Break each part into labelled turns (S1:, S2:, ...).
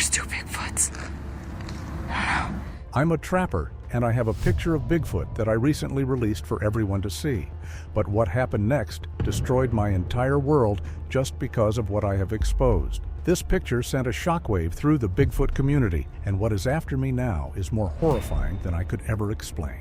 S1: There's two Bigfoots. Oh no.
S2: I'm a trapper, and I have a picture of Bigfoot that I recently released for everyone to see. But what happened next destroyed my entire world just because of what I have exposed. This picture sent a shockwave through the Bigfoot community, and what is after me now is more horrifying than I could ever explain.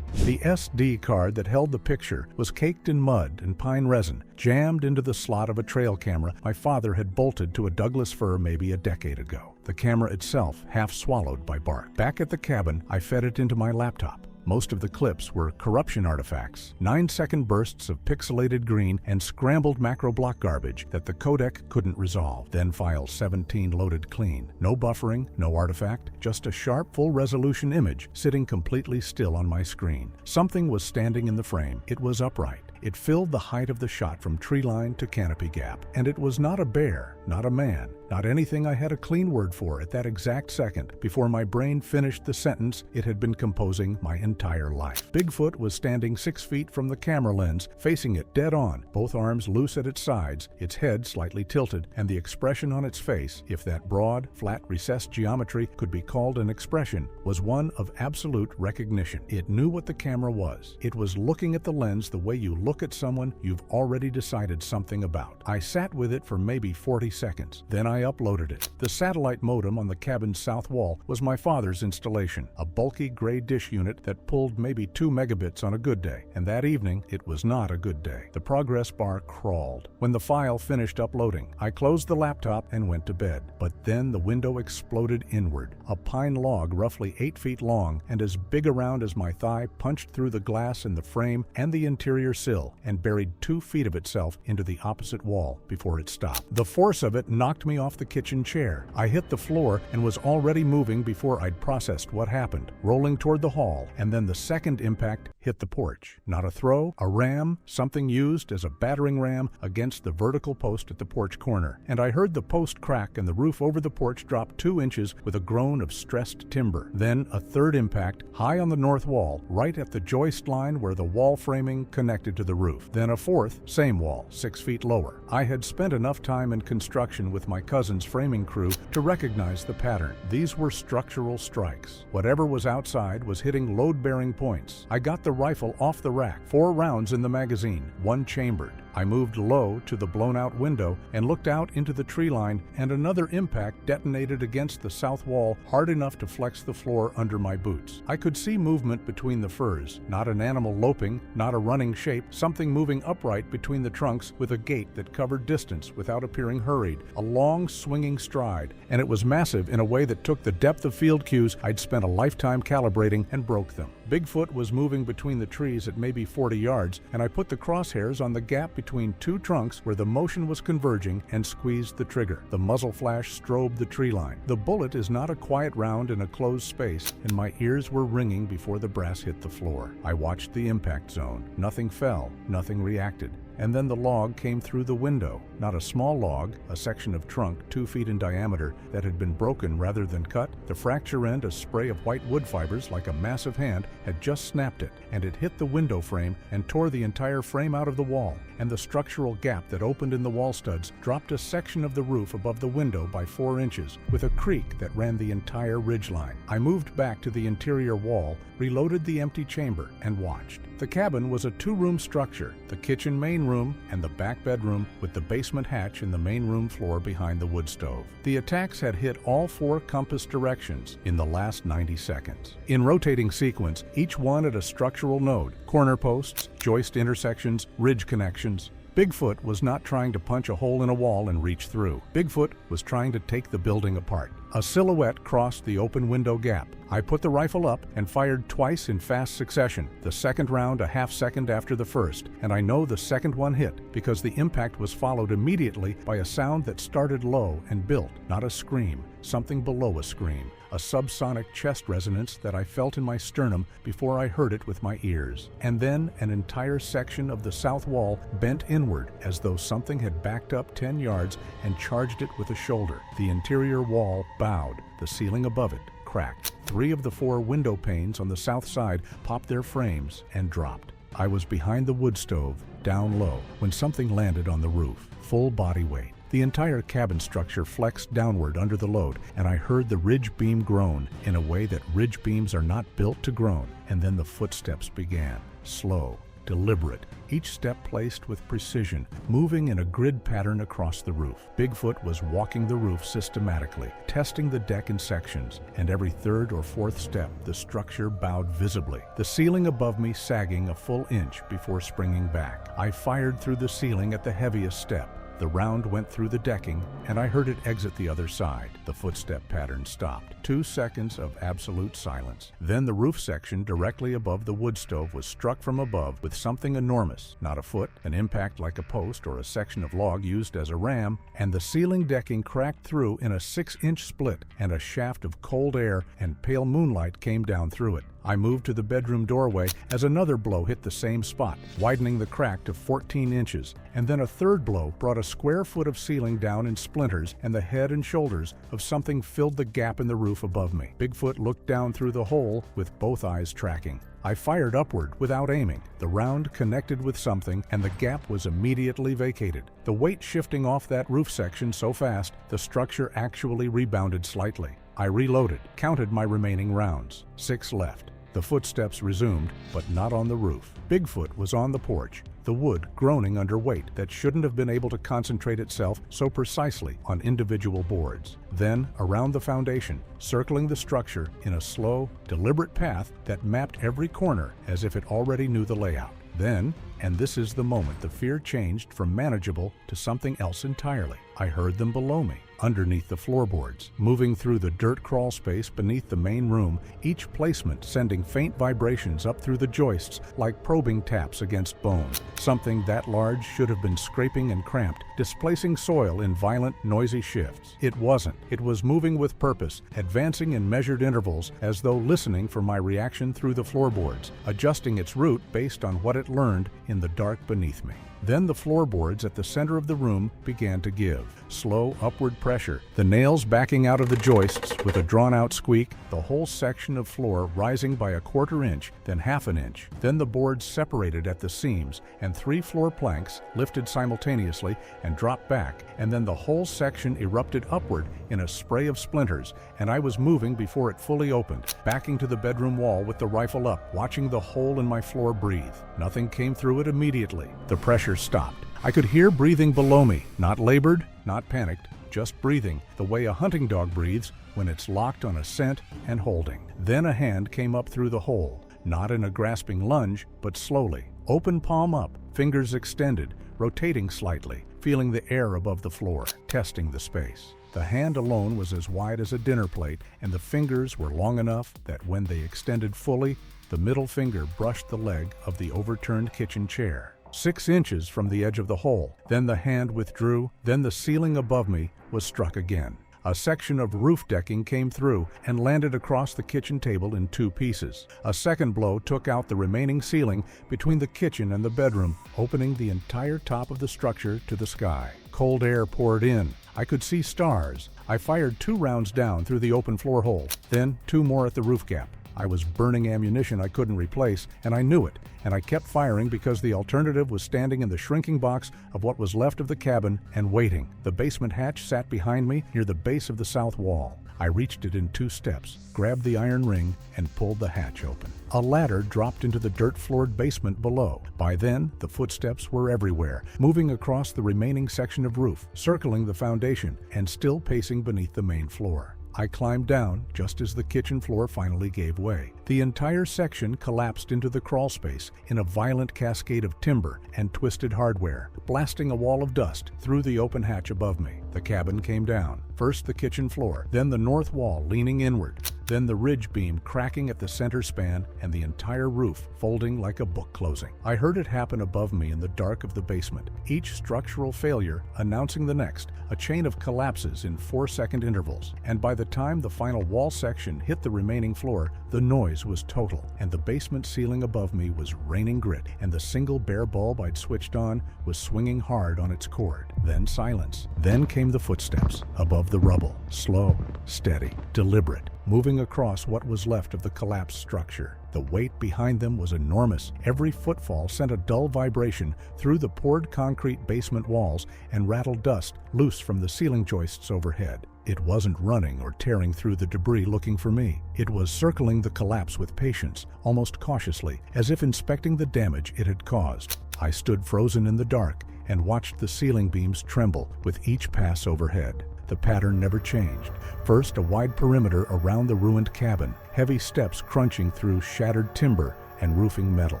S2: The SD card that held the picture was caked in mud and pine resin, jammed into the slot of a trail camera my father had bolted to a Douglas fir maybe a decade ago. The camera itself half swallowed by bark. Back at the cabin, I fed it into my laptop. Most of the clips were corruption artifacts, 9-second bursts of pixelated green and scrambled macro block garbage that the codec couldn't resolve. Then file 17 loaded clean. No buffering, no artifact, just a sharp full-resolution image sitting completely still on my screen. Something was standing in the frame. It was upright. It filled the height of the shot from tree line to canopy gap. And it was not a bear, not a man, not anything I had a clean word for at that exact second before my brain finished the sentence it had been composing my entire life. Bigfoot was standing 6 feet from the camera lens, facing it dead on, both arms loose at its sides, its head slightly tilted, and the expression on its face, if that broad, flat, recessed geometry could be called an expression, was one of absolute recognition. It knew what the camera was. It was looking at the lens the way you look at someone you've already decided something about. I sat with it for maybe 40 seconds. Then I uploaded it. The satellite modem on the cabin's south wall was my father's installation, a bulky gray dish unit that pulled maybe 2 megabits on a good day. And that evening, it was not a good day. The progress bar crawled. When the file finished uploading, I closed the laptop and went to bed. But then the window exploded inward. A pine log roughly 8 feet long and as big around as my thigh punched through the glass in the frame and the interior sill and buried 2 feet of itself into the opposite wall before it stopped. The force of it knocked me off the kitchen chair. I hit the floor and was already moving before I'd processed what happened, rolling toward the hall, and then the second impact hit the porch. Not a throw, a ram, something used as a battering ram against the vertical post at the porch corner. And I heard the post crack and the roof over the porch drop 2 inches with a groan of stressed timber. Then a third impact, high on the north wall, right at the joist line where the wall framing connected to the roof. Then a fourth, same wall, 6 feet lower. I had spent enough time in construction with my cousin's framing crew to recognize the pattern. These were structural strikes. Whatever was outside was hitting load-bearing points. I got the rifle off the rack, 4 rounds in the magazine, 1 chambered. I moved low to the blown-out window and looked out into the tree line, and another impact detonated against the south wall hard enough to flex the floor under my boots. I could see movement between the firs, not an animal loping, not a running shape, something moving upright between the trunks with a gait that covered distance without appearing hurried, a long swinging stride, and it was massive in a way that took the depth of field cues I'd spent a lifetime calibrating and broke them. Bigfoot was moving between the trees at maybe 40 yards, and I put the crosshairs on the gap between 2 trunks where the motion was converging and squeezed the trigger. The muzzle flash strobed the tree line. The bullet is not a quiet round in a closed space, and my ears were ringing before the brass hit the floor. I watched the impact zone. Nothing fell, nothing reacted. And then the log came through the window. Not a small log, a section of trunk 2 feet in diameter that had been broken rather than cut. The fracture end, a spray of white wood fibers like a massive hand, had just snapped it, and it hit the window frame and tore the entire frame out of the wall. And the structural gap that opened in the wall studs dropped a section of the roof above the window by 4 inches, with a creek that ran the entire ridgeline. I moved back to the interior wall, reloaded the empty chamber, and watched. The cabin was a 2-room structure, the kitchen main room and the back bedroom with the basement hatch in the main room floor behind the wood stove. The attacks had hit all 4 compass directions in the last 90 seconds. In rotating sequence, each one at a structural node, corner posts, joist intersections, ridge connections. Bigfoot was not trying to punch a hole in a wall and reach through. Bigfoot was trying to take the building apart. A silhouette crossed the open window gap. I put the rifle up and fired twice in fast succession, the second round a half second after the first, and I know the second one hit because the impact was followed immediately by a sound that started low and built, not a scream, something below a scream, a subsonic chest resonance that I felt in my sternum before I heard it with my ears. And then an entire section of the south wall bent inward as though something had backed up 10 yards and charged it with a shoulder. The interior wall bowed, the ceiling above it cracked. 3 of the 4 window panes on the south side popped their frames and dropped. I was behind the wood stove, down low, when something landed on the roof, full body weight. The entire cabin structure flexed downward under the load, and I heard the ridge beam groan in a way that ridge beams are not built to groan. And then the footsteps began, slow, deliberate, each step placed with precision, moving in a grid pattern across the roof. Bigfoot was walking the roof systematically, testing the deck in sections, and every third or fourth step the structure bowed visibly, the ceiling above me sagging a full inch before springing back. I fired through the ceiling at the heaviest step. The round went through the decking, and I heard it exit the other side. The footstep pattern stopped. 2 seconds of absolute silence. Then the roof section directly above the wood stove was struck from above with something enormous, not a foot, an impact like a post or a section of log used as a ram, and the ceiling decking cracked through in a 6-inch split, and a shaft of cold air and pale moonlight came down through it. I moved to the bedroom doorway as another blow hit the same spot, widening the crack to 14 inches, and then a third blow brought a square foot of ceiling down in splinters, and the head and shoulders of something filled the gap in the roof above me. Bigfoot looked down through the hole with both eyes tracking. I fired upward without aiming. The round connected with something, and the gap was immediately vacated. The weight shifting off that roof section so fast, the structure actually rebounded slightly. I reloaded, counted my remaining rounds. 6 left. The footsteps resumed, but not on the roof. Bigfoot was on the porch, the wood groaning under weight that shouldn't have been able to concentrate itself so precisely on individual boards. Then, around the foundation, circling the structure in a slow, deliberate path that mapped every corner as if it already knew the layout. Then, and this is the moment the fear changed from manageable to something else entirely, I heard them below me, underneath the floorboards, moving through the dirt crawl space beneath the main room, each placement sending faint vibrations up through the joists like probing taps against bone. Something that large should have been scraping and cramped, displacing soil in violent, noisy shifts. It wasn't. It was moving with purpose, advancing in measured intervals as though listening for my reaction through the floorboards, adjusting its route based on what it learned in the dark beneath me. Then the floorboards at the center of the room began to give. Slow upward pressure, the nails backing out of the joists with a drawn-out squeak, the whole section of floor rising by a 1/4 inch, then 1/2 inch. Then the boards separated at the seams, and 3 floor planks lifted simultaneously and dropped back, and then the whole section erupted upward in a spray of splinters, and I was moving before it fully opened, backing to the bedroom wall with the rifle up, watching the hole in my floor breathe. Nothing came through it immediately. The pressure stopped. I could hear breathing below me, not labored, not panicked, just breathing, the way a hunting dog breathes when it's locked on a scent and holding. Then a hand came up through the hole, not in a grasping lunge, but slowly, open palm up, fingers extended, rotating slightly, feeling the air above the floor, testing the space. The hand alone was as wide as a dinner plate, and the fingers were long enough that when they extended fully, the middle finger brushed the leg of the overturned kitchen chair. 6 inches from the edge of the hole. Then the hand withdrew. Then the ceiling above me was struck again. A section of roof decking came through and landed across the kitchen table in 2 pieces. A second blow took out the remaining ceiling between the kitchen and the bedroom, opening the entire top of the structure to the sky. Cold air poured in. I could see stars. I fired 2 rounds down through the open floor hole, then 2 more at the roof gap. I was burning ammunition I couldn't replace, and I knew it, and I kept firing because the alternative was standing in the shrinking box of what was left of the cabin and waiting. The basement hatch sat behind me near the base of the south wall. I reached it in 2 steps, grabbed the iron ring, and pulled the hatch open. A ladder dropped into the dirt-floored basement below. By then, the footsteps were everywhere, moving across the remaining section of roof, circling the foundation, and still pacing beneath the main floor. I climbed down just as the kitchen floor finally gave way. The entire section collapsed into the crawl space in a violent cascade of timber and twisted hardware, blasting a wall of dust through the open hatch above me. The cabin came down. First the kitchen floor, then the north wall leaning inward, then the ridge beam cracking at the center span, and the entire roof folding like a book closing. I heard it happen above me in the dark of the basement, each structural failure announcing the next, a chain of collapses in 4-second intervals. And by the time the final wall section hit the remaining floor, the noise was total, and the basement ceiling above me was raining grit, and the single bare bulb I'd switched on was swinging hard on its cord. Then silence. Then came the footsteps above the rubble, slow, steady, deliberate. moving across what was left of the collapsed structure. The weight behind them was enormous. Every footfall sent a dull vibration through the poured concrete basement walls and rattled dust loose from the ceiling joists overhead. It wasn't running or tearing through the debris looking for me. It was circling the collapse with patience, almost cautiously, as if inspecting the damage it had caused. I stood frozen in the dark and watched the ceiling beams tremble with each pass overhead. The pattern never changed. First, a wide perimeter around the ruined cabin, heavy steps crunching through shattered timber and roofing metal.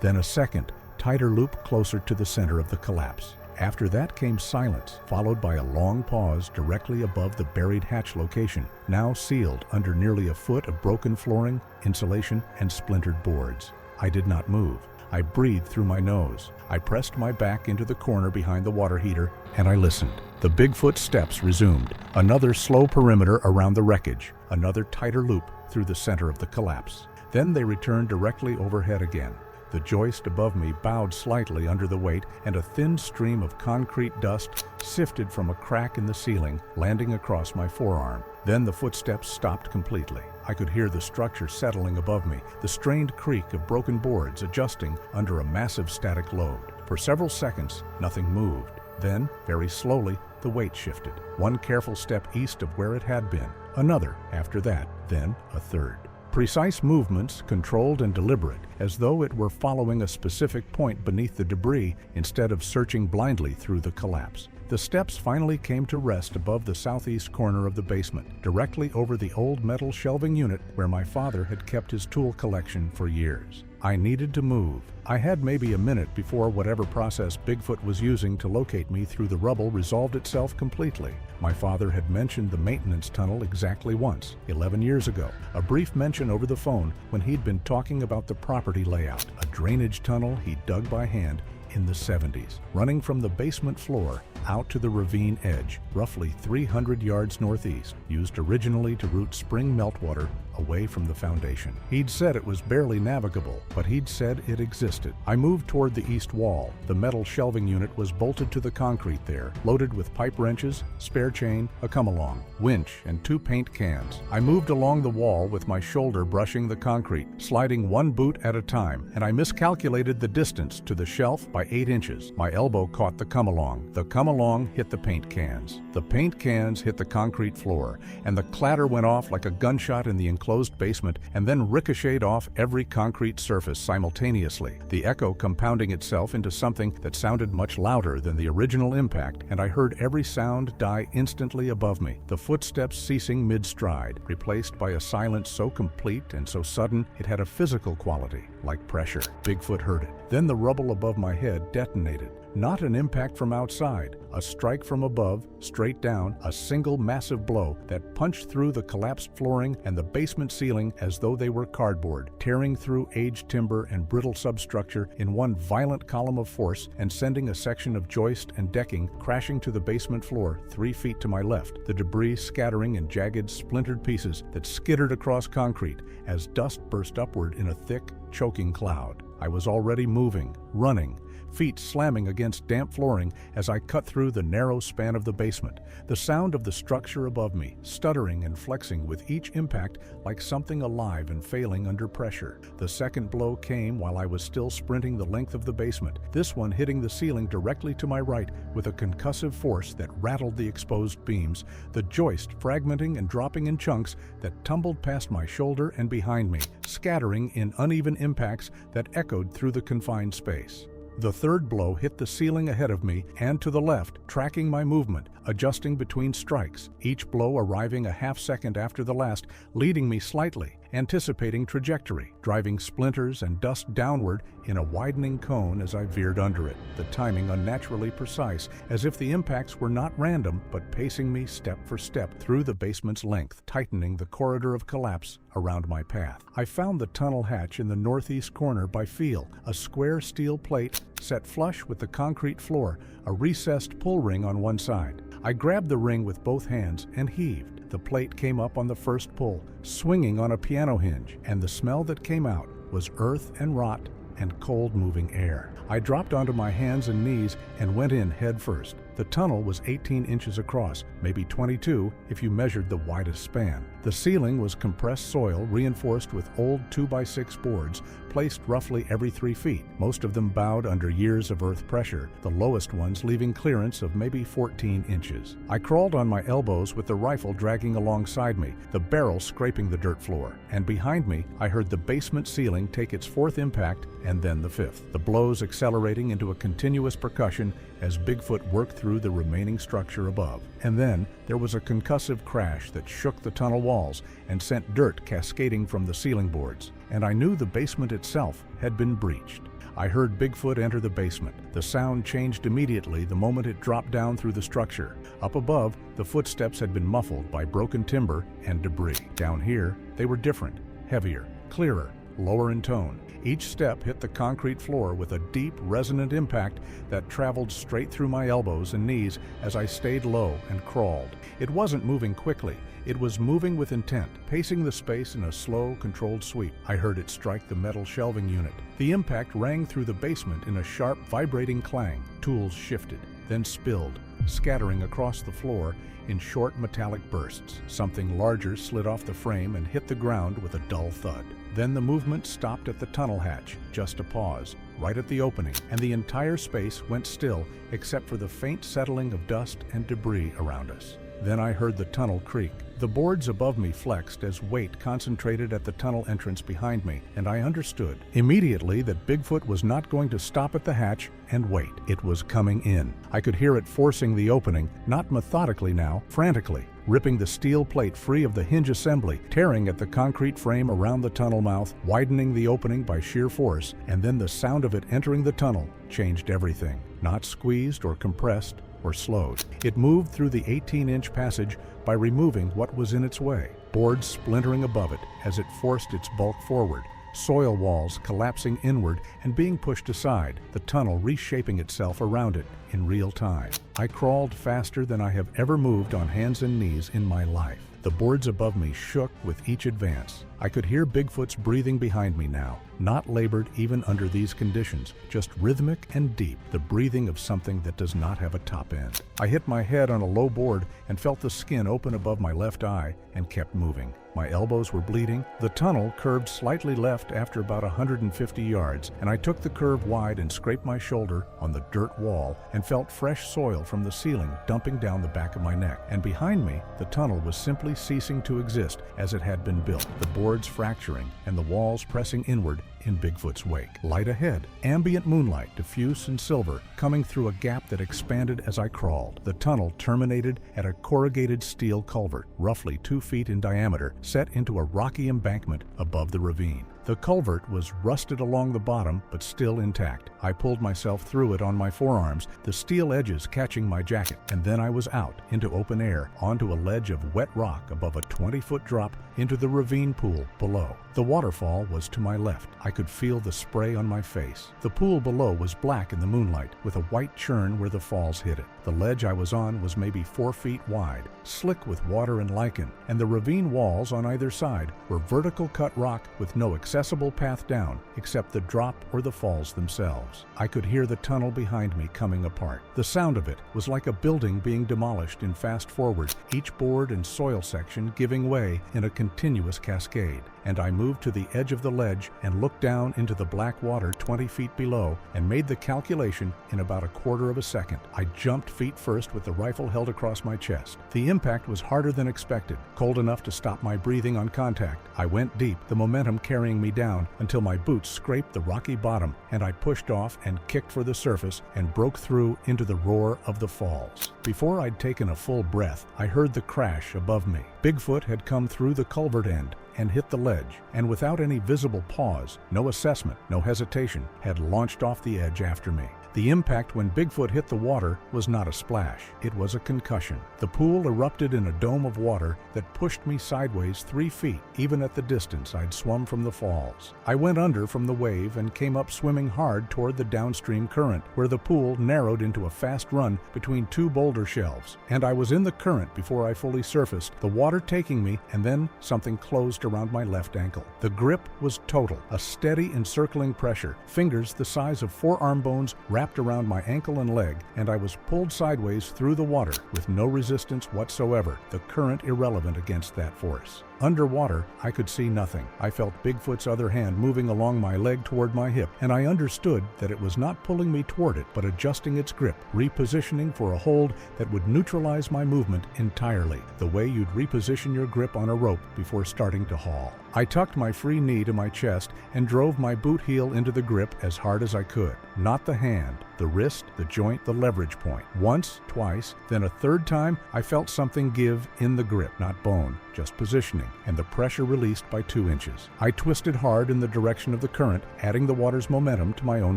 S2: Then a second, tighter loop closer to the center of the collapse. After that came silence, followed by a long pause directly above the buried hatch location, now sealed under nearly a foot of broken flooring, insulation, and splintered boards. I did not move. I breathed through my nose. I pressed my back into the corner behind the water heater, and I listened. The Bigfoot steps resumed. Another slow perimeter around the wreckage, another tighter loop through the center of the collapse. Then they returned directly overhead again. The joist above me bowed slightly under the weight, and a thin stream of concrete dust sifted from a crack in the ceiling, landing across my forearm. Then the footsteps stopped completely. I could hear the structure settling above me, the strained creak of broken boards adjusting under a massive static load. For several seconds, nothing moved. Then, very slowly, the weight shifted. One careful step east of where it had been, another after that, then a third. Precise movements, controlled and deliberate, as though it were following a specific point beneath the debris instead of searching blindly through the collapse. The steps finally came to rest above the southeast corner of the basement, directly over the old metal shelving unit where my father had kept his tool collection for years. I needed to move. I had maybe a minute before whatever process Bigfoot was using to locate me through the rubble resolved itself completely. My father had mentioned the maintenance tunnel exactly once, 11 years ago, a brief mention over the phone when he'd been talking about the property layout, a drainage tunnel he'd dug by hand in the 70s, running from the basement floor out to the ravine edge, roughly 300 yards northeast, used originally to route spring meltwater away from the foundation. He'd said it was barely navigable, but he'd said it existed. I moved toward the east wall. The metal shelving unit was bolted to the concrete there, loaded with pipe wrenches, spare chain, a come-along, winch, and 2 paint cans. I moved along the wall with my shoulder brushing the concrete, sliding one boot at a time, and I miscalculated the distance to the shelf by 8 inches. My elbow caught the come-along. The come-along hit the paint cans. The paint cans hit the concrete floor, and the clatter went off like a gunshot in the enclosed basement and then ricocheted off every concrete surface simultaneously, the echo compounding itself into something that sounded much louder than the original impact, and I heard every sound die instantly above me, the footsteps ceasing mid-stride, replaced by a silence so complete and so sudden it had a physical quality, like pressure. Bigfoot heard it. Then the rubble above my head detonated. Not an impact from outside, a strike from above, straight down, a single massive blow that punched through the collapsed flooring and the basement ceiling as though they were cardboard, tearing through aged timber and brittle substructure in one violent column of force and sending a section of joist and decking crashing to the basement floor 3 feet to my left, the debris scattering in jagged, splintered pieces that skittered across concrete as dust burst upward in a thick, choking cloud. I was already moving, running, feet slamming against damp flooring as I cut through the narrow span of the basement, the sound of the structure above me, stuttering and flexing with each impact like something alive and failing under pressure. The second blow came while I was still sprinting the length of the basement, this one hitting the ceiling directly to my right with a concussive force that rattled the exposed beams, the joist fragmenting and dropping in chunks that tumbled past my shoulder and behind me, scattering in uneven impacts that echoed through the confined space. The third blow hit the ceiling ahead of me and to the left, tracking my movement, adjusting between strikes, each blow arriving a half second after the last, leading me slightly, anticipating trajectory, driving splinters and dust downward in a widening cone as I veered under it, the timing unnaturally precise, as if the impacts were not random, but pacing me step for step through the basement's length, tightening the corridor of collapse around my path. I found the tunnel hatch in the northeast corner by feel, a square steel plate set flush with the concrete floor, a recessed pull ring on one side. I grabbed the ring with both hands and heaved. The plate came up on the first pull, swinging on a piano hinge, and the smell that came out was earth and rot and cold moving air. I dropped onto my hands and knees and went in head first, The tunnel was 18 inches across, maybe 22 if you measured the widest span. The ceiling was compressed soil reinforced with old 2x6 boards placed roughly every 3 feet, most of them bowed under years of earth pressure, the lowest ones leaving clearance of maybe 14 inches. I crawled on my elbows with the rifle dragging alongside me, the barrel scraping the dirt floor, and behind me I heard the basement ceiling take its 4th impact and then the 5th, the blows accelerating into a continuous percussion as Bigfoot worked through the remaining structure above. And then there was a concussive crash that shook the tunnel walls and sent dirt cascading from the ceiling boards, and I knew the basement itself had been breached. I heard Bigfoot enter the basement. The sound changed immediately the moment it dropped down through the structure. Up above, the footsteps had been muffled by broken timber and debris. Down here, they were different, heavier, clearer, lower in tone. Each step hit the concrete floor with a deep, resonant impact that traveled straight through my elbows and knees as I stayed low and crawled. It wasn't moving quickly. It was moving with intent, pacing the space in a slow, controlled sweep. I heard it strike the metal shelving unit. The impact rang through the basement in a sharp, vibrating clang. Tools shifted, then spilled, scattering across the floor in short metallic bursts. Something larger slid off the frame and hit the ground with a dull thud. Then the movement stopped at the tunnel hatch, just a pause, right at the opening, and the entire space went still except for the faint settling of dust and debris around us. Then I heard the tunnel creak. The boards above me flexed as weight concentrated at the tunnel entrance behind me, and I understood immediately that Bigfoot was not going to stop at the hatch and wait. It was coming in. I could hear it forcing the opening, not methodically now, frantically, ripping the steel plate free of the hinge assembly, tearing at the concrete frame around the tunnel mouth, widening the opening by sheer force, and then the sound of it entering the tunnel changed everything. Not squeezed or compressed or slowed. It moved through the 18-inch passage by removing what was in its way, boards splintering above it as it forced its bulk forward, soil walls collapsing inward and being pushed aside, the tunnel reshaping itself around it in real time. I crawled faster than I have ever moved on hands and knees in my life. The boards above me shook with each advance. I could hear Bigfoot's breathing behind me now, not labored even under these conditions, just rhythmic and deep, the breathing of something that does not have a top end. I hit my head on a low board and felt the skin open above my left eye and kept moving. My elbows were bleeding. The tunnel curved slightly left after about 150 yards, and I took the curve wide and scraped my shoulder on the dirt wall and felt fresh soil from the ceiling dumping down the back of my neck. And behind me, the tunnel was simply ceasing to exist as it had been built, the boards fracturing and the walls pressing inward in Bigfoot's wake. Light ahead, ambient moonlight, diffuse and silver, coming through a gap that expanded as I crawled. The tunnel terminated at a corrugated steel culvert, roughly 2 feet in diameter, set into a rocky embankment above the ravine. The culvert was rusted along the bottom, but still intact. I pulled myself through it on my forearms, the steel edges catching my jacket, and then I was out into open air, onto a ledge of wet rock above a 20-foot drop into the ravine pool below. The waterfall was to my left. I could feel the spray on my face. The pool below was black in the moonlight, with a white churn where the falls hit it. The ledge I was on was maybe 4 feet wide, slick with water and lichen, and the ravine walls on either side were vertical cut rock with no accessible path down except the drop or the falls themselves. I could hear the tunnel behind me coming apart. The sound of it was like a building being demolished in fast forward, each board and soil section giving way in a continuous cascade. And I moved to the edge of the ledge and looked down into the black water 20 feet below and made the calculation in about a quarter of a second. I jumped feet first with the rifle held across my chest. The impact was harder than expected, cold enough to stop my breathing on contact. I went deep, the momentum carrying me down until my boots scraped the rocky bottom, and I pushed off and kicked for the surface and broke through into the roar of the falls. Before I'd taken a full breath, I heard the crash above me. Bigfoot had come through the culvert end and hit the ledge, and without any visible pause, no assessment, no hesitation, had launched off the edge after me. The impact when Bigfoot hit the water was not a splash, it was a concussion. The pool erupted in a dome of water that pushed me sideways 3 feet, even at the distance I'd swum from the fall. walls. I went under from the wave and came up swimming hard toward the downstream current, where the pool narrowed into a fast run between two boulder shelves. And I was in the current before I fully surfaced, the water taking me, and then something closed around my left ankle. The grip was total, a steady encircling pressure, fingers the size of forearm bones wrapped around my ankle and leg, and I was pulled sideways through the water with no resistance whatsoever, the current irrelevant against that force. Underwater, I could see nothing. I felt Bigfoot's other hand moving along my leg toward my hip, and I understood that it was not pulling me toward it, but adjusting its grip, repositioning for a hold that would neutralize my movement entirely, the way you'd reposition your grip on a rope before starting to haul. I tucked my free knee to my chest and drove my boot heel into the grip as hard as I could. Not the hand, the wrist, the joint, the leverage point. Once, twice, then a third time, I felt something give in the grip, not bone, just positioning, and the pressure released by 2 inches. I twisted hard in the direction of the current, adding the water's momentum to my own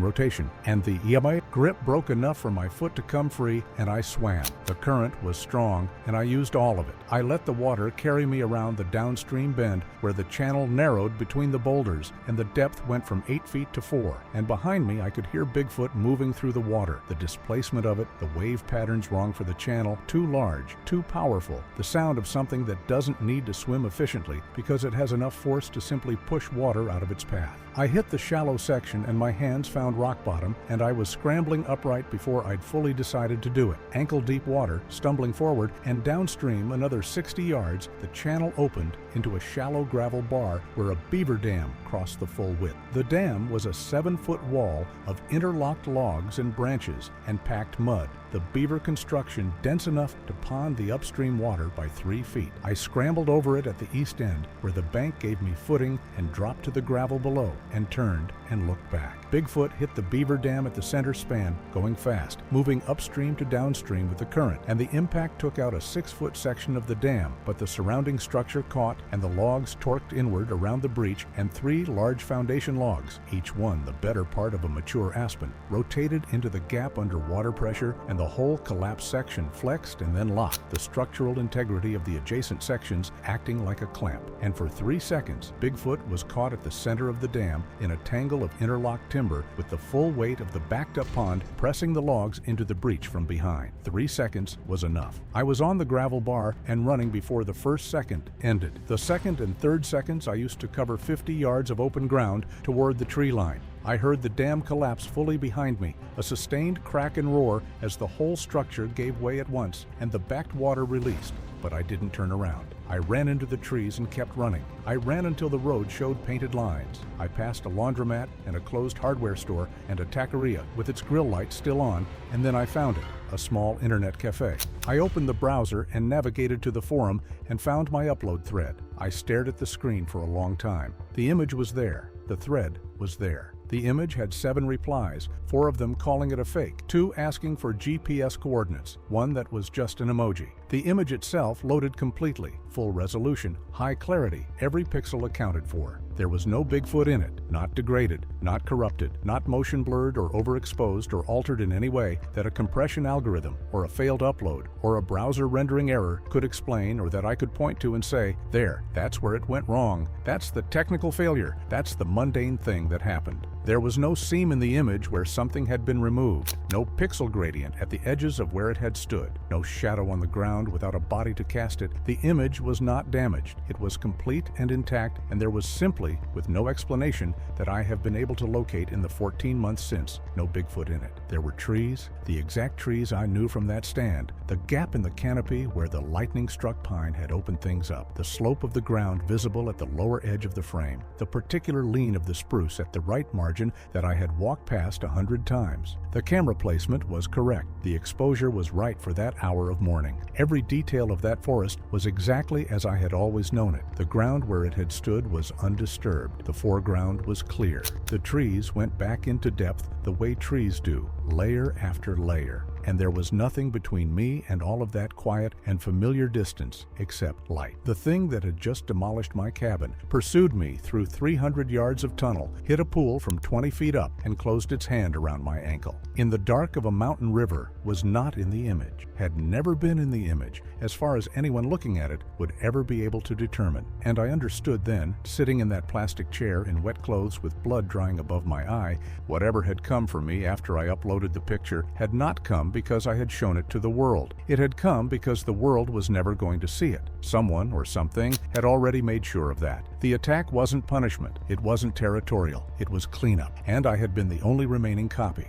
S2: rotation, and the grip broke enough for my foot to come free, and I swam. The current was strong, and I used all of it. I let the water carry me around the downstream bend where the channel narrowed between the boulders, and the depth went from 8 feet to 4, and behind me I could hear Bigfoot moving through the water. The displacement of it, the wave patterns wrong for the channel, too large, too powerful, the sound of something that doesn't need to swim efficiently because it has enough force to simply push water out of its path. I hit the shallow section and my hands found rock bottom, and I was scrambling upright before I'd fully decided to do it. Ankle-deep water, stumbling forward, and downstream another 60 yards, the channel opened into a shallow gravel bar where a beaver dam crossed the full width. The dam was a 7-foot wall of interlocked logs and branches and packed mud, the beaver construction dense enough to pond the upstream water by 3 feet. I scrambled over it at the east end, where the bank gave me footing, and dropped to the gravel below, and turned and looked back. Bigfoot hit the beaver dam at the center span, going fast, moving upstream to downstream with the current, and the impact took out a 6-foot section of the dam, but the surrounding structure caught, and the logs torqued inward around the breach, and 3 large foundation logs, each one the better part of a mature aspen, rotated into the gap under water pressure, and the whole collapsed section flexed and then locked, the structural integrity of the adjacent sections acting like a clamp. And for 3 seconds, Bigfoot was caught at the center of the dam in a tangle of interlocked timber, with the full weight of the backed-up pond pressing the logs into the breach from behind. 3 seconds was enough. I was on the gravel bar and running before the first second ended. The second and third seconds I used to cover 50 yards of open ground toward the tree line. I heard the dam collapse fully behind me, a sustained crack and roar as the whole structure gave way at once and the backed water released, but I didn't turn around. I ran into the trees and kept running. I ran until the road showed painted lines. I passed a laundromat and a closed hardware store and a taqueria with its grill light still on, and then I found it, a small internet cafe. I opened the browser and navigated to the forum and found my upload thread. I stared at the screen for a long time. The image was there. The thread was there. The image had 7 replies, 4 of them calling it a fake, 2 asking for GPS coordinates, 1 that was just an emoji. The image itself loaded completely, full resolution, high clarity, every pixel accounted for. There was no Bigfoot in it, not degraded, not corrupted, not motion blurred or overexposed or altered in any way that a compression algorithm or a failed upload or a browser rendering error could explain, or that I could point to and say, there, that's where it went wrong. That's the technical failure. That's the mundane thing that happened. There was no seam in the image where something had been removed, no pixel gradient at the edges of where it had stood, no shadow on the ground without a body to cast it. The image was not damaged. It was complete and intact, and there was simply, with no explanation, that I have been able to locate in the 14 months since, no Bigfoot in it. There were trees, the exact trees I knew from that stand, the gap in the canopy where the lightning-struck pine had opened things up, the slope of the ground visible at the lower edge of the frame, the particular lean of the spruce at the right margin that I had walked past 100 times. The camera placement was correct. The exposure was right for that hour of morning. Every detail of that forest was exactly as I had always known it. The ground where it had stood was undisturbed. The foreground was clear. The trees went back into depth the way trees do, layer after layer. and there was nothing between me and all of that quiet and familiar distance except light. The thing that had just demolished my cabin pursued me through 300 yards of tunnel, hit a pool from 20 feet up, and closed its hand around my ankle. In the dark of a mountain river was not in the image, had never been in the image, as far as anyone looking at it would ever be able to determine. And I understood then, sitting in that plastic chair in wet clothes with blood drying above my eye, whatever had come for me after I uploaded the picture had not come because I had shown it to the world. It had come because the world was never going to see it. Someone or something had already made sure of that. The attack wasn't punishment. It wasn't territorial. It was cleanup. And I had been the only remaining copy.